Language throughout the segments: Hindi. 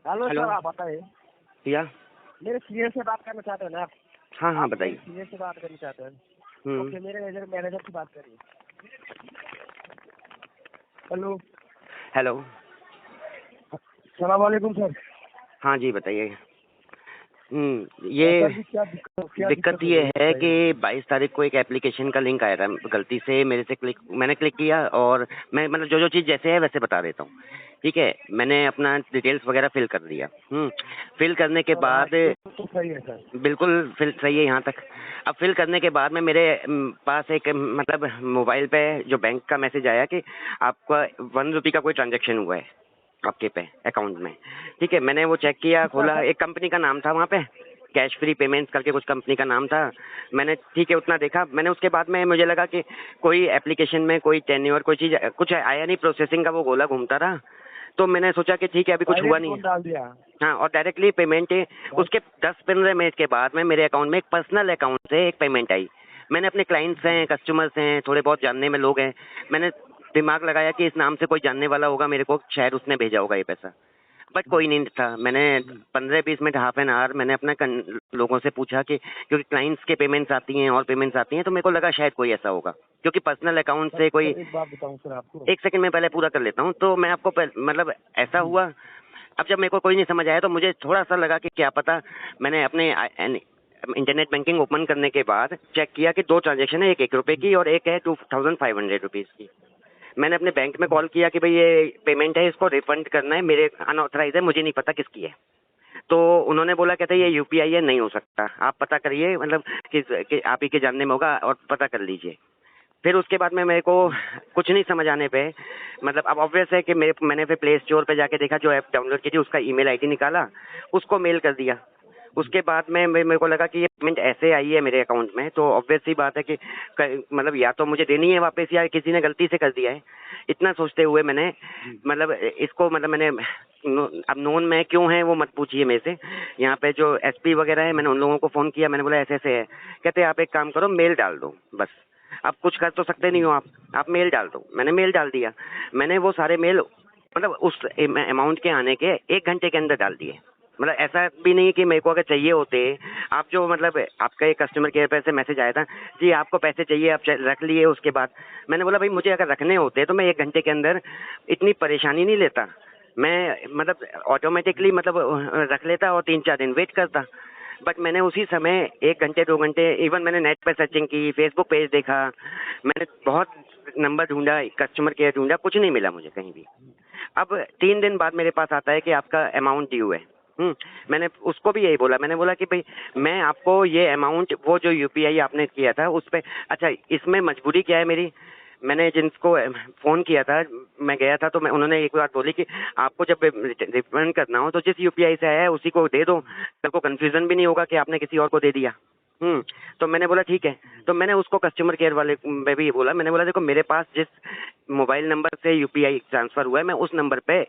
Hello hello. सर, आप बताइए। या मेरे सीनियर से बात करना चाहते हैं ना आप? हाँ हाँ आप बताइए। सीनियर से बात करना चाहते हैं? हम्म। ओके, मेरे मैनेजर से बात करिए। हेलो। हेलो। सलाम वालेकुम सर। हाँ जी बताइए। ये सर जी, क्या दिक्कत हो ये रही है बताइए। कि 22 तारीख को एक एप्लीकेशन का लिंक आया था, गलती से मेरे से मैंने क्लिक किया और मैं मतलब जो जो चीज़ जैसे है वैसे बता देता हूँ। ठीक है, मैंने अपना डिटेल्स वगैरह फिल कर दिया। फिल करने के सर हाँ, बाद तो सही है सर। बिल्कुल फिल सही है यहाँ तक। अब फिल करने के बाद में मेरे पास एक मतलब मोबाइल पे जो बैंक का मैसेज आया कि आपका 1 रुपये का कोई ट्रांजेक्शन हुआ है आपके पे अकाउंट में। ठीक है, मैंने वो चेक किया, कितना खोला, सर? एक कंपनी का नाम था वहाँ पे, कैश फ्री पेमेंट्स करके कुछ कंपनी का नाम था। मैंने ठीक है उतना देखा, मैंने उसके बाद में मुझे लगा कि कोई एप्लीकेशन में कोई टेन्योर कोई चीज़ कुछ आया नहीं, प्रोसेसिंग का वो गोला घूमता रहा। तो मैंने सोचा कि ठीक है अभी कुछ हुआ डायरेक्ट नहीं लोन है। डाल दिया। हाँ, और डायरेक्टली पेमेंट उसके 10-15 मिनट के बाद में मेरे अकाउंट में एक पर्सनल अकाउंट से एक पेमेंट आई। मैंने अपने क्लाइंट्स हैं, कस्टमर्स हैं, थोड़े बहुत जानने में लोग हैं, मैंने दिमाग लगाया कि इस नाम से कोई जानने वाला होगा मेरे को, शायद उसने भेजा होगा ये पैसा। बट कोई नहीं था। मैंने 15-20 मिनट, हाफ एन आवर मैंने अपना लोगों से पूछा कि क्योंकि क्लाइंट्स के पेमेंट्स आती हैं और पेमेंट्स आती हैं, तो मेरे को लगा शायद कोई ऐसा होगा क्योंकि पर्सनल अकाउंट से कोई। सर एक बात बताऊं सर आपको। एक सेकंड में पहले पूरा कर लेता हूँ। तो मैं आपको मतलब ऐसा जी। हुआ। अब जब मेरे को कोई नहीं समझ आया तो मुझे थोड़ा सा लगा कि क्या पता, मैंने अपने इंटरनेट बैंकिंग ओपन करने के बाद चेक किया कि 2 ट्रांजेक्शन है, एक 1 रुपये की और एक है 2500 रुपीज़ की। मैंने अपने बैंक में कॉल किया कि भाई ये पेमेंट है, इसको रिफंड करना है, मेरे अनऑथराइज है, मुझे नहीं पता किसकी है। तो उन्होंने बोला, कहते ये यूपीआई है, नहीं हो सकता, आप पता करिए, मतलब कि आप ही के जानने में होगा और पता कर लीजिए। फिर उसके बाद में मेरे को कुछ नहीं समझ आने पे, मतलब अब ऑब्वियस है कि मैंने फिर प्ले स्टोर पे जाके देखा, जो ऐप डाउनलोड की थी उसका ईमेल आईडी निकाला, उसको मेल कर दिया। उसके बाद में मेरे को लगा कि ये पेमेंट ऐसे आई है मेरे अकाउंट में, तो ऑब्वियस सी बात है कि मतलब या तो मुझे देनी है वापस या किसी ने गलती से कर दिया है। इतना सोचते हुए मैंने मतलब इसको मतलब मैंने अब नोन में क्यों है वो मत पूछिए मेरे से, यहाँ पे जो एसपी वगैरह है मैंने उन लोगों को फ़ोन किया, मैंने बोला ऐसे ऐसे है। कहते आप एक काम करो, मेल डाल दो बस, आप कुछ कर तो सकते नहीं हो, आप मेल डाल दो। मैंने मेल डाल दिया। मैंने वो सारे मेल मतलब उस अमाउंट के आने के 1 घंटे के अंदर डाल दिए। मतलब ऐसा भी नहीं कि मेरे को अगर चाहिए होते, आप जो मतलब आपका एक कस्टमर केयर पे से मैसेज आया था, जी आपको पैसे चाहिए, आप रख लिए। उसके बाद मैंने बोला भाई मुझे अगर रखने होते तो मैं 1 घंटे के अंदर इतनी परेशानी नहीं लेता, मैं मतलब ऑटोमेटिकली मतलब रख लेता और 3-4 दिन वेट करता। बट मैंने उसी समय 1 घंटे 2 घंटे, इवन मैंने नेट पर सर्चिंग की, फेसबुक पेज देखा, मैंने बहुत नंबर ढूंढा, कस्टमर केयर ढूंढा, कुछ नहीं मिला मुझे कहीं भी। अब 3 दिन बाद मेरे पास आता है कि आपका अमाउंट ड्यू है। मैंने उसको भी यही बोला, मैंने बोला कि भाई मैं आपको ये अमाउंट, वो जो यूपीआई आपने किया था उस पे, अच्छा इसमें मजबूरी क्या है मेरी, मैंने जिनको फ़ोन किया था, मैं गया था तो मैं उन्होंने एक बात बोली कि आपको जब रिफंड करना हो तो जिस यूपीआई से आया है उसी को दे दो, कल को कन्फ्यूज़न भी नहीं होगा कि आपने किसी और को दे दिया। तो मैंने बोला ठीक है। तो मैंने उसको कस्टमर केयर वाले में भी ये बोला, मैंने बोला देखो मेरे पास जिस मोबाइल नंबर से यूपीआई ट्रांसफ़र हुआ है, मैं उस नंबर पे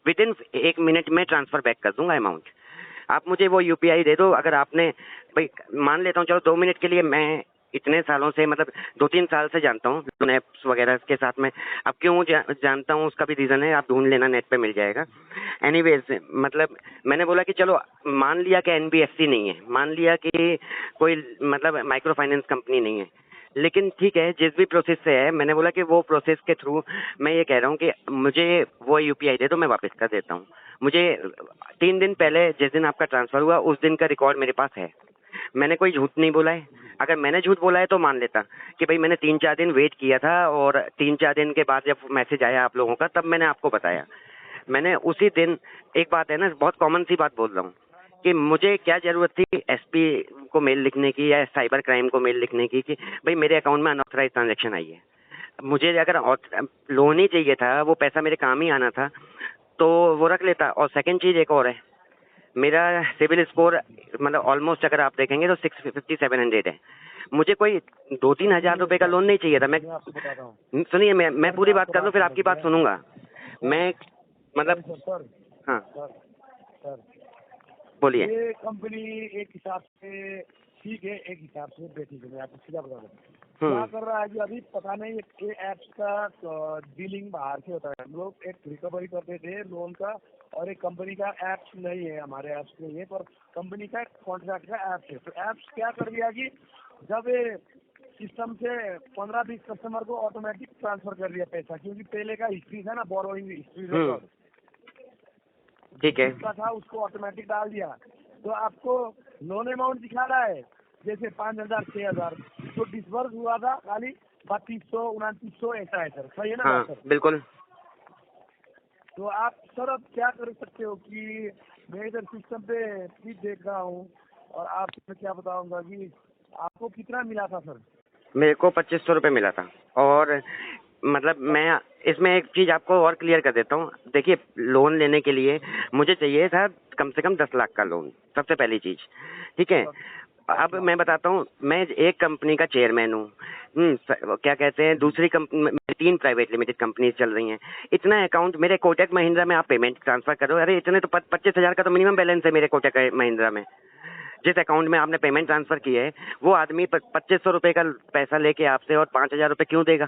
विदिन 1 मिनट में ट्रांसफ़र बैक कर दूंगा अमाउंट। आप मुझे वो यूपीआई दे दो। अगर आपने भाई मान लेता हूँ चलो 2 मिनट के लिए, मैं इतने सालों से मतलब 2-3 साल से जानता हूँ लोन ऐप्स वगैरह के साथ में। अब क्यों जानता हूँ उसका भी रीज़न है, आप ढूंढ लेना, नेट पे मिल जाएगा। एनीवेज मतलब मैंने बोला कि चलो मान लिया कि एनबीएफसी नहीं है, मान लिया कि कोई मतलब माइक्रो फाइनेंस कंपनी नहीं है, लेकिन ठीक है जिस भी प्रोसेस से है, मैंने बोला कि वो प्रोसेस के थ्रू मैं ये कह रहा हूँ कि मुझे वो यूपीआई दे दो, मैं वापस कर देता हूँ। मुझे 3 दिन पहले जिस दिन आपका ट्रांसफ़र हुआ उस दिन का रिकॉर्ड मेरे पास है, मैंने कोई झूठ नहीं बोला है। अगर मैंने झूठ बोला है तो मान लेता कि भाई मैंने 3-4 दिन वेट किया था और 3-4 दिन के बाद जब मैसेज आया आप लोगों का तब मैंने आपको बताया। मैंने उसी दिन, एक बात है ना, बहुत कॉमन सी बात बोल रहा हूँ कि मुझे क्या ज़रूरत थी एसपी को मेल लिखने की या साइबर क्राइम को मेल लिखने की कि भाई मेरे अकाउंट में अनऑथराइज ट्रांजैक्शन आई है। मुझे अगर लोन ही चाहिए था, वो पैसा मेरे काम ही आना था, तो वो रख लेता। और सेकंड चीज़ एक और है, मेरा सिविल स्कोर मतलब ऑलमोस्ट अगर आप देखेंगे तो 650-700 है। मुझे कोई 2-3 हज़ार रुपये का लोन नहीं चाहिए था। मैं आपको बताता हूँ सुनिए, मैं सर, मैं पूरी बात आपको कर लूँ फिर समझ आपकी बात गया। सुनूंगा सर मैं, मतलब सर सर हाँ सर सर बोलिए। ये कंपनी एक हिसाब से ठीक है, एक हिसाब से बेठी है, मैं आपको सीधा बता दूँ। क्या कर रहा है कि अभी पता नहीं ये एप्स का डीलिंग बाहर से होता है। हम लोग एक रिकवरी करते थे लोन का, और एक कंपनी का एप्स नहीं है, हमारे एप्स नहीं है, पर कंपनी का कॉन्ट्रैक्ट का एप्स है। तो एप्स क्या कर दिया कि जब सिस्टम से 15-20 कस्टमर को ऑटोमेटिक ट्रांसफर कर दिया पैसा, क्योंकि पहले का हिस्ट्री था ना, बोरोइंग हिस्ट्री रिकॉर्ड, ठीक है, उसका था, उसको ऑटोमेटिक डाल दिया। तो आपको लोन अमाउंट दिखा रहा है जैसे 5,000 6,000, तो डिसबर्स हुआ था खाली 3200 2900 ऐसा है सर, सही है ना हाँ सर? बिल्कुल। तो आप सर अब क्या कर सकते हो कि मैं इधर सिस्टम पे चीज देख रहा हूँ, और आपको क्या बताऊंगा कि आपको कितना मिला था सर? मेरे को 2500 रुपये मिला था। और मतलब मैं इसमें एक चीज़ आपको और क्लियर कर देता हूँ। देखिए, लोन लेने के लिए मुझे चाहिए था कम से कम 10 लाख का लोन, सबसे पहली चीज़, ठीक है। अब मैं बताता हूँ, मैं एक कंपनी का चेयरमैन हूँ, क्या कहते हैं, दूसरी कंपनी, 3 प्राइवेट लिमिटेड कंपनीज चल रही हैं। इतना अकाउंट मेरे कोटक महिंद्रा में आप पेमेंट ट्रांसफर करो, अरे इतने तो 25,000 का तो मिनिमम बैलेंस है मेरे कोटक महिंद्रा में। जिस अकाउंट में आपने पेमेंट ट्रांसफर की है, वो आदमी 2500 रुपये का पैसा लेके आपसे और 5,000 रुपये क्यों देगा,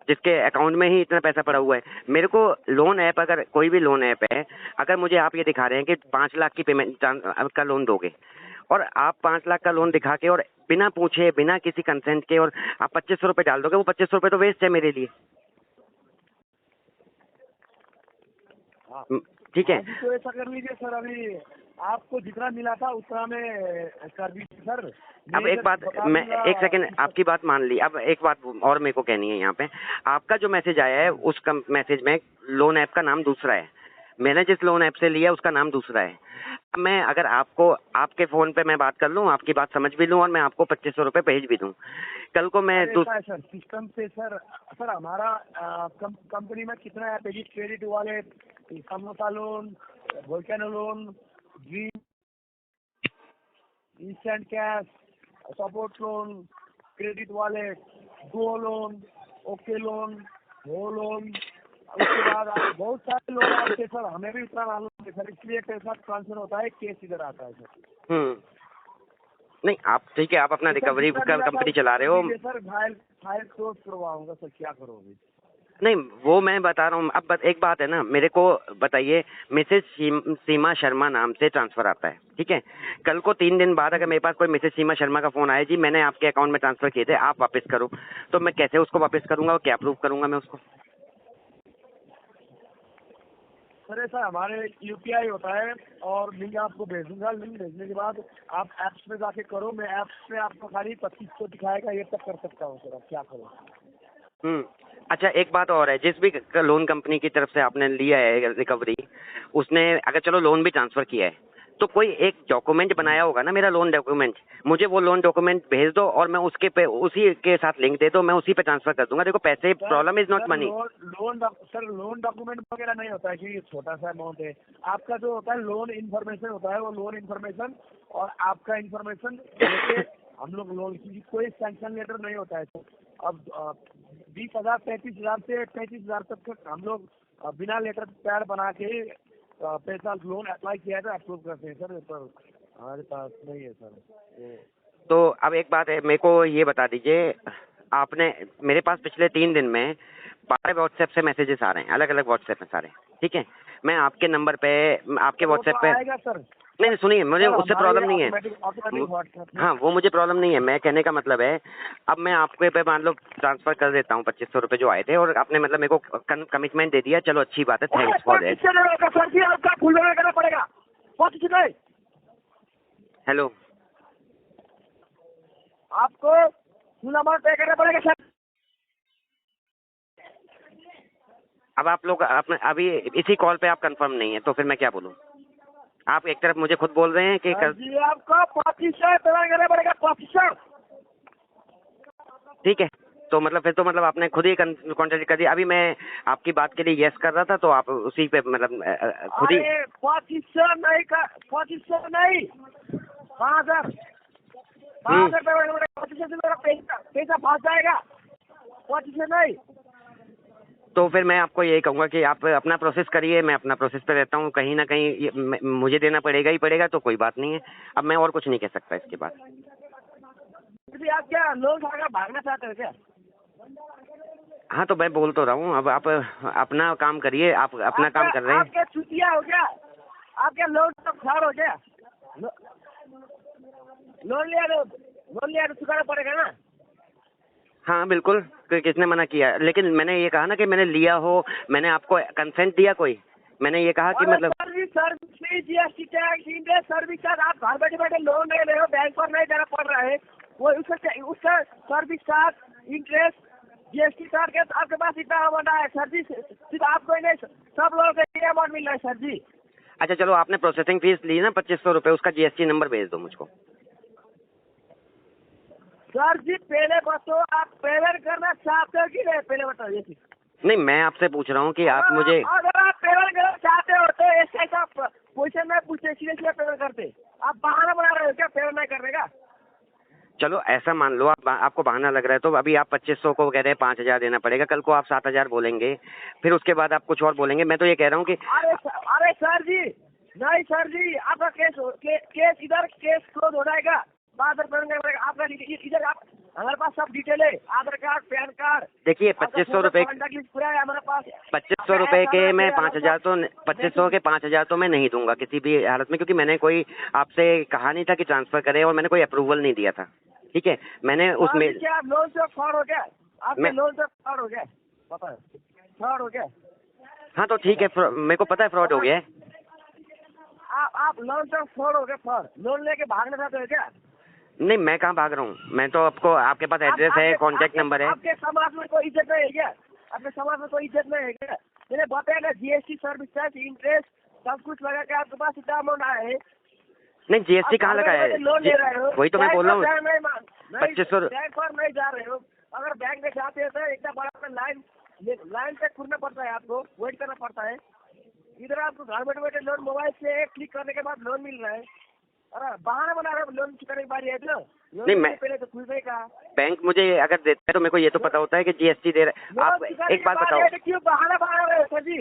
जिसके अकाउंट में ही इतना पैसा पड़ा हुआ है। मेरे को लोन ऐप, अगर कोई भी लोन ऐप है, अगर मुझे आप ये दिखा रहे हैं कि 5 लाख की पेमेंट का लोन दोगे, और आप 5 लाख का लोन दिखा के और बिना पूछे, बिना किसी कंसेंट के, और आप 2500 रुपये डाल दोगे, वो 2500 रुपये तो वेस्ट है मेरे लिए। ठीक है, अभी तो ऐसा कर लीजिए सर, अभी आपको जितना मिला था उतना में कर दीजिए सर। अब एक बात, मैं एक सेकंड आपकी बात मान ली। अब एक बात और मेरे को कहनी है यहाँ पे, आपका जो मैसेज आया है उस मैसेज में लोन ऐप का नाम दूसरा है, मैंने जिस लोन ऐप से लिया उसका नाम दूसरा है। मैं अगर आपको आपके फ़ोन पे मैं बात कर लूँ, आपकी बात समझ भी लूँ, और मैं आपको 2500 रुपये भेज भी दूँ, कल को मैं ऐसा है सर सिस्टम से सर हमारा कंपनी में कितना है, क्रेडिट वाले, samosa loan, volcano loan, dream, instant cash, support loan, credit वाले, गो लोन, ओके लोन, वो लोन, उसके बाद बहुत सारे लोन आते हैं सर, हमें भी उतना मालूम है सर, इसलिए पैसा ट्रांसफर होता है, केस इधर आता है सर। नहीं, आप ठीक है, आप अपना रिकवरी कंपनी चला रहे हो सर। फाइल क्लोज करवाऊंगा सर, क्या करोगे? नहीं, वो मैं बता रहा हूँ। अब एक बात है ना, मेरे को बताइए, मिसेज सीमा शर्मा नाम से ट्रांसफर आता है, ठीक है। कल को 3 दिन बाद अगर मेरे पास कोई मिसेज सीमा शर्मा का फ़ोन आया, जी मैंने आपके अकाउंट में ट्रांसफ़र किए थे, आप वापस करो, तो मैं कैसे उसको वापस करूँगा और क्या प्रूफ करूँगा मैं उसको? सर ऐसा हमारे यूपीआई होता है, और लिंक आपको भेजूंगा, लिंक भेजने के बाद आप ऐप्स में जाके करो, मैं ऐप्स में आपको खाली 2500 दिखाएगा, ये तक कर सकता हूँ सर, आप क्या करो? अच्छा, एक बात और है, जिस भी लोन कंपनी की तरफ से आपने लिया है रिकवरी, उसने अगर चलो लोन भी ट्रांसफ़र किया है, तो कोई एक डॉक्यूमेंट बनाया होगा ना, मेरा लोन डॉक्यूमेंट, मुझे वो लोन डॉक्यूमेंट भेज दो, और मैं उसके पे उसी के साथ लिंक दे दो, मैं उसी पे ट्रांसफ़र कर दूंगा। देखो, पैसे, problem is not money. Loan document वगैरह नहीं होता है कि ये छोटा सा अमाउंट है। आपका जो होता है लोन इन्फॉर्मेशन होता है, वो लोन इन्फॉर्मेशन और आपका इन्फॉर्मेशन लेके हम लोग लोन की कोई सैंक्शन लेटर नहीं होता है सर। अब 20,000 35,000 से 35,000 तक हम लोग बिना लेटर पैड बना के पैसा लोन अप्लाई किया है तो अप्रूव करते हैं सर, पर हमारे पास नहीं है सर। तो अब एक बात है, मेरे को ये बता दीजिए, आपने मेरे पास पिछले 3 दिन में 12 व्हाट्सएप से मैसेजेस आ रहे हैं, अलग अलग व्हाट्सएप में सारे, ठीक है। मैं आपके नंबर पे, आपके व्हाट्सएप पे, आएगा सर। नहीं सुनिए, मुझे उससे प्रॉब्लम नहीं है। हाँ, वो मुझे प्रॉब्लम नहीं है। मैं कहने का मतलब है, अब मैं आपके पे मान लो ट्रांसफर कर देता हूँ 2500 रुपये जो आए थे, और आपने मतलब मेरे को कमिटमेंट दे दिया, चलो अच्छी बात है, थैंक्स फॉर दैट। हेलो, आपको फुल अमाउंट पे करना पड़ेगा सर। अब आप लोग आपने अभी इसी कॉल पे आप कंफर्म नहीं है, तो फिर मैं क्या बोलूँ? आप एक तरफ मुझे खुद बोल रहे हैं कि जी आपको 2500 पेमेंट करना पड़ेगा, 2500। ठीक है, तो मतलब फिर तो मतलब आपने खुद ही कॉन्ट्रैक्ट कर दिया। अभी मैं आपकी बात के लिए यस कर रहा था, तो आप उसी पे मतलब खुद ही। 2500 नहीं, 2500 नहीं, 5,000 पैसा फंस जाएगा, 2500 नहीं। तो फिर मैं आपको यही कहूँगा कि आप अपना प्रोसेस करिए, मैं अपना प्रोसेस पे रहता हूँ। कहीं ना कहीं मुझे देना पड़ेगा ही पड़ेगा, तो कोई बात नहीं है। अब मैं और कुछ नहीं कह सकता इसके बाद। फिर भी आप क्या लोन खाकर भागना चाहते हो क्या? हाँ तो मैं बोल तो रहा हूँ, अब आप अपना काम करिए, आप अपना काम कर रहे आप हैं। क्या चुतिया हो क्या? आप क्या लोन तो फ्रॉड हो क्या? लोन लिया तो चुकाना पड़ेगा ना। हाँ बिल्कुल, किसने मना किया? लेकिन मैंने ये कहा ना कि मैंने लिया हो, मैंने आपको कंसेंट दिया कोई? मैंने ये कहा कि मतलब service fees, GST tax, interest, service charge, आप घर बैठे बैठे लोन ले रहे हो, बैंक पर नहीं देना पड़ रहा है। वो उसका service charge, interest, GST charge के आपके पास इतना अमाउंट आया सर जी। सिर्फ आपको ही नहीं, सब लोगों को ये अमाउंट मिल रहा है सर जी। अच्छा चलो, आपने प्रोसेसिंग फीस ली ना 2500 रुपये, उसका जीएसटी नंबर भेज दो मुझको। सर जी पहले बताओ, आप पेमेंट करना चाहते हो कि नहीं, पहले बताओ ये चीज। नहीं, मैं आपसे पूछ रहा हूँ कि आप मुझे, अगर आप पेमेंट करना चाहते हो तो ऐसा क्वेश्चन में पूछते, सीधे सीधे पेमेंट करते। आप बहाना बना रहे हो क्या पेमेंट नहीं करने का? चलो ऐसा मान लो आपको बहाना लग रहा है, तो अभी आप 2500 को कह रहे हैं 5000 देना पड़ेगा, कल को आप 7000 बोलेंगे, फिर उसके बाद आप कुछ और बोलेंगे। मैं तो ये कह रहा हूँ कि अरे सर जी, नहीं सर जी, आपका केस इधर केस क्लोज हो जाएगा। बाद में पेमेंट करना पड़ेगा आपका। इधर आप, हमारे पास सब डिटेल है, आधार कार्ड, पैन कार्ड। देखिए 2500 रुपये, पूरा है हमारे पास। 2500 रुपये के मैं 5000 तो 2500 के 5000 तो मैं नहीं दूंगा किसी भी हालत में, क्योंकि मैंने कोई आपसे कहा नहीं था कि ट्रांसफर करें, और मैंने कोई अप्रूवल नहीं दिया था। ठीक है, मैंने उसमें क्या लोन से फ्रॉड हो गया? आपके लोन से फ्रॉड हो गया? पता है फ्रॉड हो गया? हाँ तो ठीक है, मेरे को पता है फ्रॉड हो गया है। आप लोन से फ्रॉड हो गया? फ्रॉड लोन लेके भागना चाहते हो क्या? नहीं, मैं कहाँ भाग रहा हूँ, मैं तो आपको, आपके पास एड्रेस है, कॉन्टैक्ट नंबर है। आपके समाज में कोई इज्जत नहीं है क्या? आपके समाज में कोई इज्जत नहीं है क्या? मैंने बताया ना, जीएसटी, सर्विस चार्ज, इंटरेस्ट सब कुछ लगा के आपके पास इतना अमाउंट आया है। नहीं, जीएसटी कहाँ लगाया है? लोन ले रहे हो, वही तो मैं बोल रहा हूँ। 2500 बैंक पर नहीं जा रहे हो। अगर बैंक में जाते हैं तो इतना बड़ा लाइन पे खुलना पड़ता है, आपको वेट करना पड़ता है। इधर आपको घर बैठे बैठे लोन मोबाइल से क्लिक करने के बाद लोन मिल रहा है। अरे बहाना बना रहे हो, लोन चुकाने की बारी है तो नहीं, मैं पहले तो खुल का बैंक मुझे अगर देता है तो मेरे को ये तो पता होता है कि जीएसटी दे रहा है। आप एक बात बताओ, क्यों बहाना बना रहे हो सर जी?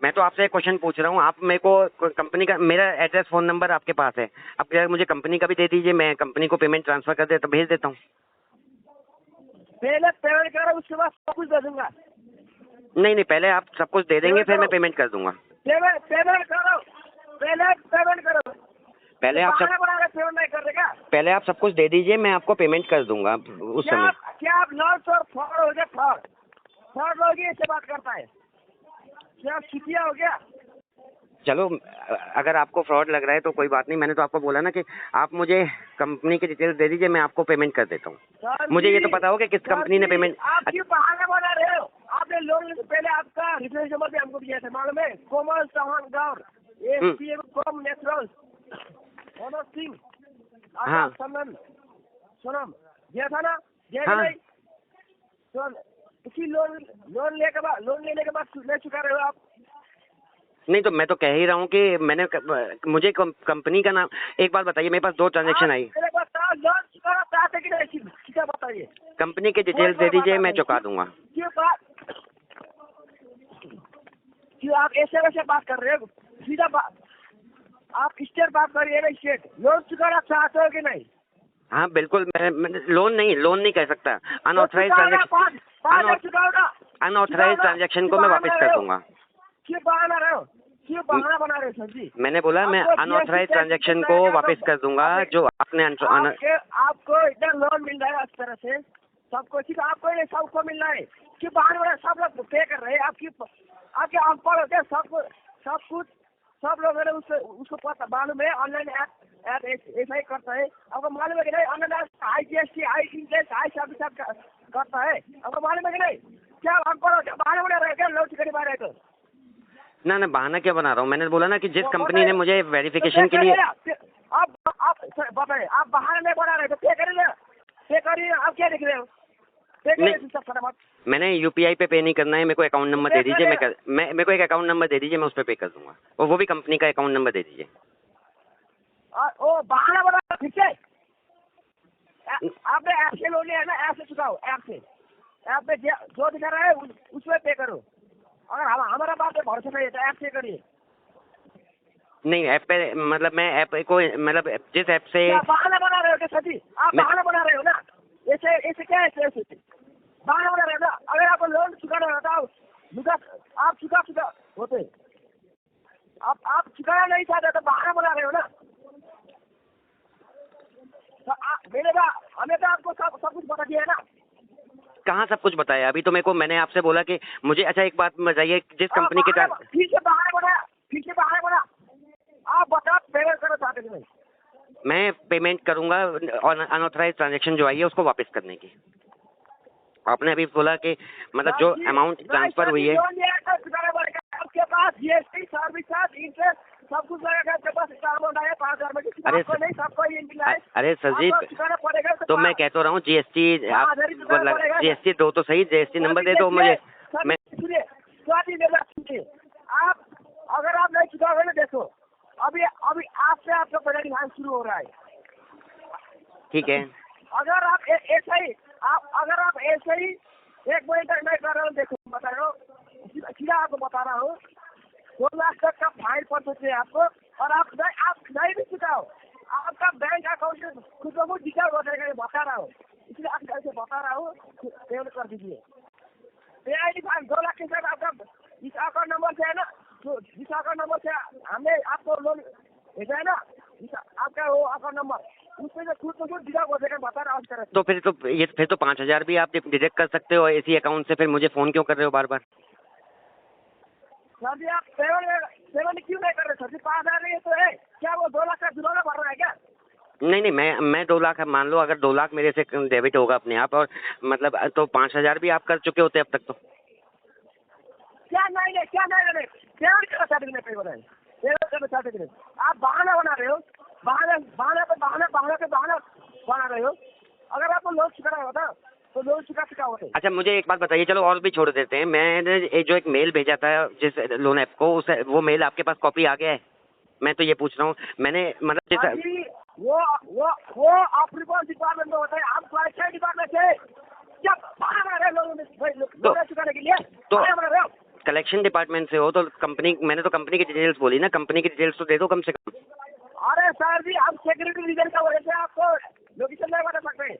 मैं तो आपसे एक क्वेश्चन पूछ रहा हूँ, आप मेरे को कंपनी का, मेरा एड्रेस, फोन नंबर आपके पास है, आप क्या मुझे कंपनी का भी दे दीजिए, मैं कंपनी को पेमेंट ट्रांसफर कर देता, भेज देता हूँ। पहले पेमेंट करो, उसके बाद सब कुछ दे दूंगा। नहीं, पहले आप सब कुछ दे देंगे, फिर मैं पेमेंट कर दूंगा। पेमेंट करो, पहले पेमेंट करो। पहले आप पेमेंट नहीं कर देगा। पहले आप सब कुछ दे दीजिए, मैं आपको पेमेंट कर दूंगा उस समय। क्या आप लॉस और फ्रॉड हो गया? फ्रॉड लोग ऐसे बात करता है क्या? छुटिया हो गया? चलो, अगर आपको फ्रॉड लग रहा है तो कोई बात नहीं, मैंने तो आपको बोला ना कि आप मुझे कंपनी की डिटेल्स दे दीजिए, मैं आपको पेमेंट कर देता हूँ। मुझे ये तो पता हो कि किस कंपनी ने पेमेंट। आप क्यों बहाना बना रहे हो? आपने लोन लेने से पहले आपका रिफरेंस नंबर भी हमको दिया था, मालूम है? कोमल चौहान गौर, कॉम नेचुरल मनोज सिंह, हाँ सोनम दिया था ना? हाँ। इसी लोन लेने के बाद नहीं चुका रहे हो आप? नहीं तो मैं तो कह ही रहा हूँ कि मैंने मुझे कंपनी का नाम, एक बात बताइए, मेरे पास 2 ट्रांजेक्शन आई। लोन चुकाना चाहते कि नहीं, सीधा बताइए। कंपनी के डिटेल्स दे दीजिए, मैं चुका दूंगा। क्यों आप ऐसे वैसे बात कर रहे हो? सीधा बात, आप स्टेट बात करिए ना, स्टेट। लोन चुकाना चाहते हो कि नहीं? हाँ बिल्कुल, मैं लोन नहीं कह सकता, अनऑथराइज ट्रांजेक्शन को मैं वापस कर दूंगा। क्यों बहाना रहे हो? क्यों बहाना बना रहे हो सर जी? मैंने बोला मैं अनऑथराइज ट्रांजेक्शन को वापस कर दूंगा, जो आपने आपको इतना लोन मिल रहा है इस तरह से सबको, सिर्फ आपको नहीं सबको मिल रहा है। क्यों बहाना बना? सब लोग पे कर रहे हैं। आपके अनपढ़ होते सब कुछ सब लोगों ने उसको पता मालूम है। ऑनलाइन ऐप ऐसा ही करता है, आपको मालूम है कि नहीं? Online high GST, high interest, high सब करता है, आपको मालूम है कि नहीं? क्या अनपढ़ हो? क्या बहाना बना रहे हैं? क्या लोन चुकाने बारे तो ना बहाना क्या बना रहा हूँ? मैंने बोला ना कि जिस कंपनी ने मुझे वेरिफिकेशन के लिए, आप बताइए, आप बहाना नहीं बना रहे तो पे करिए। आप क्या देख रहे हो? मैंने यूपीआई पे नहीं करना है, मेरे को अकाउंट नंबर दे दीजिए, मेरे को एक अकाउंट नंबर दे दीजिए, मैं उस पर पे कर दूंगा, और वो भी कंपनी का अकाउंट नंबर दे दीजिए। ओ बहाना बना, ठीक है? आपने ऐप से लोन लिया है ना, ऐप से चुकाओ। ऐप पे जो दिखा रहा है उसमें पे करो। अगर हमारा बात पे भरोसा नहीं है तो ऐप से करिए। नहीं ऐप पे मतलब मैं ऐप को मतलब जिस ऐप से क्या बहाना बना रहे हो क्या सर जी? आप मैं- बहाना बना रहे हो ना, ऐसे ऐसे क्या है, ऐसे बहाना बना रहे हो ना। अगर आपको लोन चुकाना होता आप चुका होते, आप चुकाना नहीं चाहते तो बहाना बना रहे हो ना। तो हमें तो आपको सब कुछ बता दिया है ना। कहाँ सब कुछ बताया? अभी तो मैंने आपसे बोला कि मुझे अच्छा एक बात बताइए, जिस कंपनी के फिर से बहाना बना। आप बताओ पेमेंट करना चाहते कि नहीं? मैं पेमेंट करूंगा और अनऑथराइज ट्रांजैक्शन जो आई है उसको वापस करने की। आपने अभी बोला कि मतलब जो अमाउंट ट्रांसफर हुई है, आपके पास जीएसटी सर्विस चार्ज इंटरेस्ट सब कुछ लगेगा। आपके पास अमाउंट आया 5,000 में, अरे आपको नहीं, सबको ये मिला है। अरे सर जी, आपको चुकाना पड़ेगा। तो मैं कह तो रहा हूँ जीएसटी आप जीएसटी दो तो सही, जीएसटी नंबर दे दो मुझे। मैं सुनिए, आप अगर आप नहीं चुकाओगे ना, देखो अभी आपसे आपका पहले ध्यान शुरू हो रहा है। ठीक है, अगर आप ऐसा ही एक महीने तक नहीं कर रहे हो, देखो बता रहा हूँ, सीधा आपको बता रहा हूँ, 2 लाख तक का फाइन पड़ सकते हैं आपको। और आप नहीं भी चुकाओ, आपका बैंक अकाउंट से खुद को कुछ डिटेल हो जाएगा, बता रहा हूँ। इसलिए आप ऐसे बता रहा हूँ, पेमेंट कर दीजिए। पेआईडी फाइन 2 लाख के साथ आपका इस अकाउंट नंबर से है ना, तो जिस अकाउंट नंबर से हमने आपको लोन भेजा है ना, आपका वो अकाउंट नंबर, उसमें से खुद को कुछ डिटेल हो जाएगा, बता रहा हूँ। तो फिर तो 5,000 भी आप डिडक्ट कर सकते हो इसी अकाउंट से, फिर मुझे फोन क्यों कर रहे हो बार बार? सर जी आप पेमेंट क्यों नहीं कर रहे सर जी? 5,000 नहीं तो है क्या? वो 2 लाख का जुर्माना भर रहा है क्या? नहीं, मैं 2 लाख मान लो, अगर 2 लाख मेरे से डेबिट होगा अपने आप, और मतलब तो 5,000 भी आप कर चुके होते अब तक तो। क्या नहीं पेमेंट करना चाहते नहीं, पेमेंट करना चाहते नहीं। आप बहाना बना रहे हो, बहाना बना रहे हो। अगर आपको लोन चुकाना होता तो लोन चुका होते। अच्छा मुझे एक बात बताइए, चलो और भी छोड़ देते हैं, मैंने जो एक मेल भेजा था जिस लोन ऐप को, वो मेल आपके पास कॉपी आ गया है? मैं तो ये पूछ रहा हूँ, मैंने मतलब जिस वो अप्रूवल डिपार्टमेंट में होता है, आप क्वालिफाइड डिपार्टमेंट से क्या बहाना बना रहे हो लोन चुकाने के लिए? बहाना बना रहे हो। कलेक्शन डिपार्टमेंट से हो तो मैंने तो कंपनी की डिटेल्स बोली ना, कंपनी की डिटेल्स तो दे दो कम से कम। अरे सर जी, हम सिक्योरिटी रीजन का वजह से आपको लोकेशन नहीं बता सकते।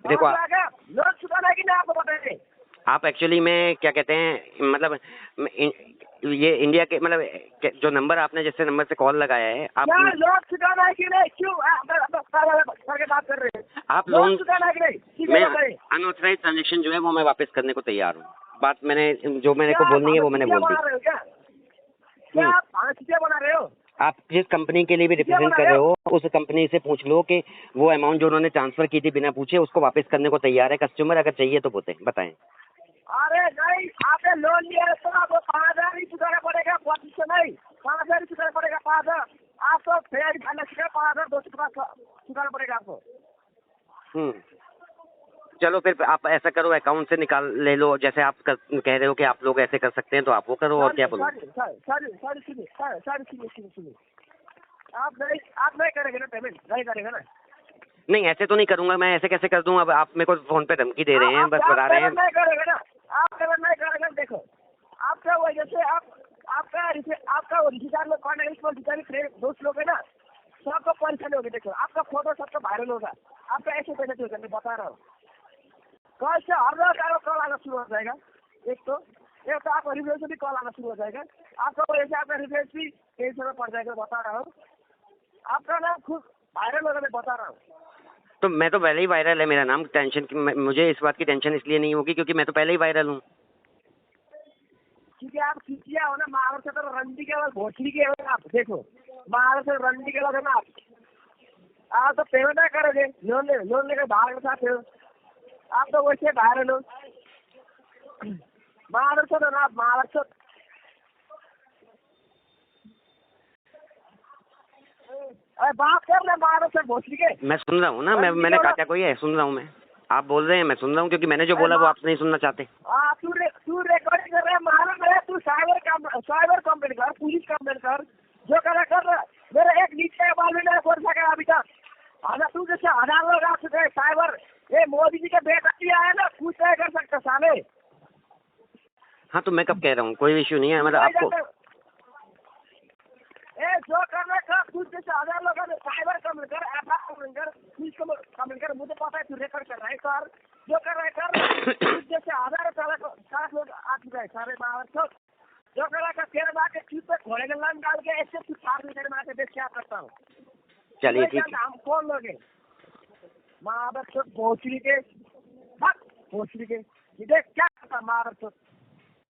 देखो लोन चुकाना है कि नहीं आपको बताएंगे। आप एक्चुअली में क्या कहते हैं, मतलब ये इंडिया के मतलब जो नंबर आपने जिससे नंबर से कॉल लगाया है, आप लोन चुकाना है कि नहीं? क्यों करके बात कर रहे हैं? आप लोन चुकाना है कि नहीं? मैं अनऑथराइज ट्रांजेक्शन जो है वो मैं वापस करने को तैयार हूँ। बात मैंने जो मेरे को बोलनी है वो मैंने बोल दी। क्या आप बना रहे हो? आप जिस कंपनी के लिए भी रिप्रेजेंट कर रहे हो उस कंपनी से पूछ लो कि वो अमाउंट जो उन्होंने ट्रांसफर की थी बिना पूछे उसको वापस करने को तैयार है कस्टमर, अगर चाहिए तो बताएं। अरे नहीं, आपने लोन लिया है तो आपको 5,000 ही चुकाना पड़ेगा, 25 नहीं, 5,000 ही चुकाना पड़ेगा। 5,000 आपको फेयर खाना चाहिए, 5,200 चुकाना पड़ेगा आपको। चलो फिर आप ऐसा करो, अकाउंट से निकाल ले लो, जैसे आप कह रहे हो कि आप लोग ऐसे कर सकते हैं तो आप वो करो, और क्या बोलो। सुनिए, आप नहीं करेंगे ना पेमेंट? नहीं करेंगे ना? नहीं ऐसे तो नहीं करूंगा मैं, ऐसे कैसे कर दूं? अब आप मेरे को फोन पे धमकी दे रहे हैं, बस बता रहे हैं। नहीं करेंगे ना आप, पेमेंट नहीं करेंगे। देखो आपका वजह से आपका रिश्तेदार लोग कौन है, इसमें दोस्त लोग है ना, सबको परेशानी होगी। देखो आपका फोटो सबका वायरल होगा, आपका ऐसे पैसे होगा, मैं बता रहा हूँ। कल से हर रोज आपको कॉल आना शुरू हो जाएगा। एक तो आपको रिफ्रेश भी कॉल आना शुरू हो जाएगा, आपका वजह से आपका रिफ्रेश भी टेंशन में पड़ जाएगा, बता रहा हूँ। आपका नाम खुद वायरल होगा, मैं बता रहा हूँ। तो मैं तो पहले ही वायरल है मेरा नाम, टेंशन की मुझे इस बात की टेंशन इसलिए नहीं होगी क्योंकि मैं तो पहले ही वायरल हूँ। क्योंकि आप खिंचिया हो ना, महाराष्ट्र से तो रंडी के बाद भोसड़ी के हो आप। देखो महाराष्ट्र से रंडी के बाद है ना, आप तो पेमेंट नहीं करोगे, लोन लेकर बाहर के साथ हो आप, तो वैसे वायरल हो। महाराष्ट्र ना, महाराष्ट्र बात कर रहे महाराष्ट्र भोसड़ी के। मैं सुन रहा हूँ ना, मैंने काटा कोई है? सुन रहा हूँ मैं, आप बोल रहे हैं मैं सुन रहा हूँ, क्योंकि मैंने जो बोला वो आप नहीं सुनना चाहते। तू रिकॉर्डिंग कर रहा है, महाराष्ट्र तू साइबर कंप्लेंट कर, पुलिस कंप्लेंट कर, जो कर मेरे एक नीचे बाल भी नहीं बोल सका अभी तक। तू जैसे 1,000 लोग आ चुके हैं साइबर, ये मोदी जी के बेटा आया ना, कुछ नहीं कर सकते साले। हाँ तो मैं कब कह रहा हूँ, कोई इश्यू नहीं है, मतलब आपको से 1000 लोग हैं, साइबर कमेंट कर, एफआईआर कमेंट कर, पुलिस को कमेंट कर, मुझे पता है तू रेफर कर रहा है सर, जो कर रहा है कर, जैसे 1000 लोग आ चुका है सारे महाराष्ट्र, जो कर रहा है तेरे बात के चीज पे घोड़े के लाइन डाल के ऐसे तू 4 मीटर में आके देख क्या करता हूँ। चलिए ठीक है। हम कौन लोग हैं महाराष्ट्र भोसड़ी के, भोसड़ी के, ये देख क्या करता महाराष्ट्र।